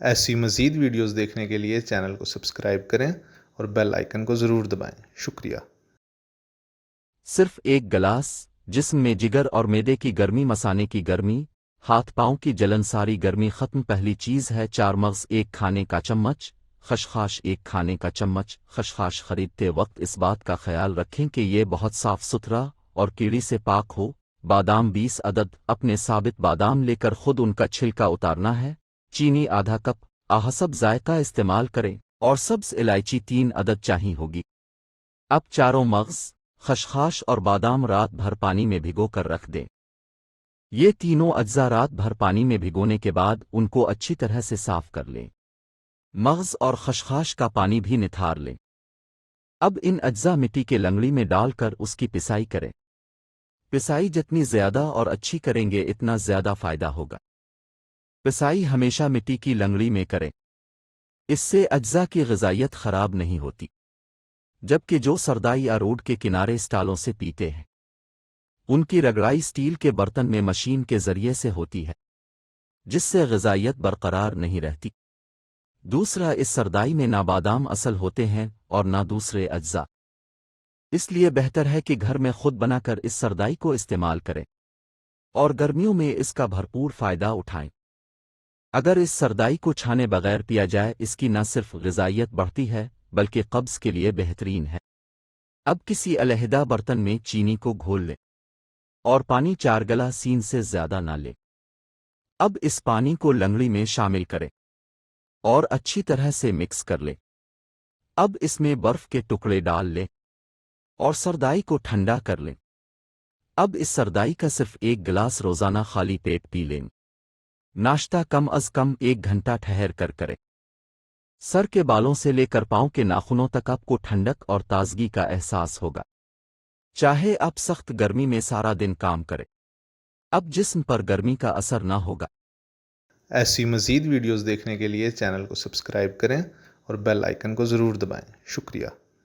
ایسی مزید ویڈیوز دیکھنے کے لیے چینل کو سبسکرائب کریں اور بیل آئیکن کو ضرور دبائیں۔ شکریہ۔ صرف ایک گلاس، جسم میں جگر اور معدے کی گرمی، مثانے کی گرمی، ہاتھ پاؤں کی جلن، ساری گرمی ختم۔ پہلی چیز ہے 4 مغز، 1 کھانے کا چمچ خشخاش، 1 کھانے کا چمچ خشخاش۔ خریدتے وقت اس بات کا خیال رکھیں کہ یہ بہت صاف ستھرا اور کیڑی سے پاک ہو۔ بادام 20 عدد، اپنے ثابت بادام لے کر خود ان کا چھلکا اتارنا ہے۔ چینی آدھا کپ، حسب ذائقہ استعمال کریں، اور سبز الائچی 3 عدد چاہیے ہوگی۔ اب چاروں مغز، خشخاش اور بادام رات بھر پانی میں بھگو کر رکھ دیں۔ یہ تینوں اجزاء رات بھر پانی میں بھگونے کے بعد ان کو اچھی طرح سے صاف کر لیں۔ مغز اور خشخاش کا پانی بھی نتھار لیں۔ اب ان اجزاء مٹی کے لنگڑی میں ڈال کر اس کی پسائی کریں۔ پسائی جتنی زیادہ اور اچھی کریں گے اتنا زیادہ فائدہ ہوگا۔ پسائی ہمیشہ مٹی کی لنگڑی میں کریں، اس سے اجزاء کی غذائیت خراب نہیں ہوتی۔ جبکہ جو سردائی یا روڈ کے کنارے اسٹالوں سے پیتے ہیں، ان کی رگڑائی اسٹیل کے برتن میں مشین کے ذریعے سے ہوتی ہے، جس سے غذائیت برقرار نہیں رہتی۔ دوسرا، اس سردائی میں نہ بادام اصل ہوتے ہیں اور نہ دوسرے اجزاء، اس لیے بہتر ہے کہ گھر میں خود بنا کر اس سردائی کو استعمال کریں اور گرمیوں میں اس کا بھرپور فائدہ اٹھائیں۔ اگر اس سردائی کو چھانے بغیر پیا جائے، اس کی نہ صرف غذائیت بڑھتی ہے بلکہ قبض کے لیے بہترین ہے۔ اب کسی علیحدہ برتن میں چینی کو گھول لیں اور پانی 4 گلاسین سے زیادہ نہ لیں۔ اب اس پانی کو لنگڑی میں شامل کریں اور اچھی طرح سے مکس کر لیں۔ اب اس میں برف کے ٹکڑے ڈال لیں اور سردائی کو ٹھنڈا کر لیں۔ اب اس سردائی کا صرف 1 گلاس روزانہ خالی پیٹ پی لیں۔ ناشتہ کم از کم 1 گھنٹہ ٹھہر کر کریں۔ سر کے بالوں سے لے کر پاؤں کے ناخنوں تک آپ کو ٹھنڈک اور تازگی کا احساس ہوگا، چاہے آپ سخت گرمی میں سارا دن کام کریں۔ اب جسم پر گرمی کا اثر نہ ہوگا۔ ایسی مزید ویڈیوز دیکھنے کے لیے چینل کو سبسکرائب کریں اور بیل آئیکن کو ضرور دبائیں۔ شکریہ۔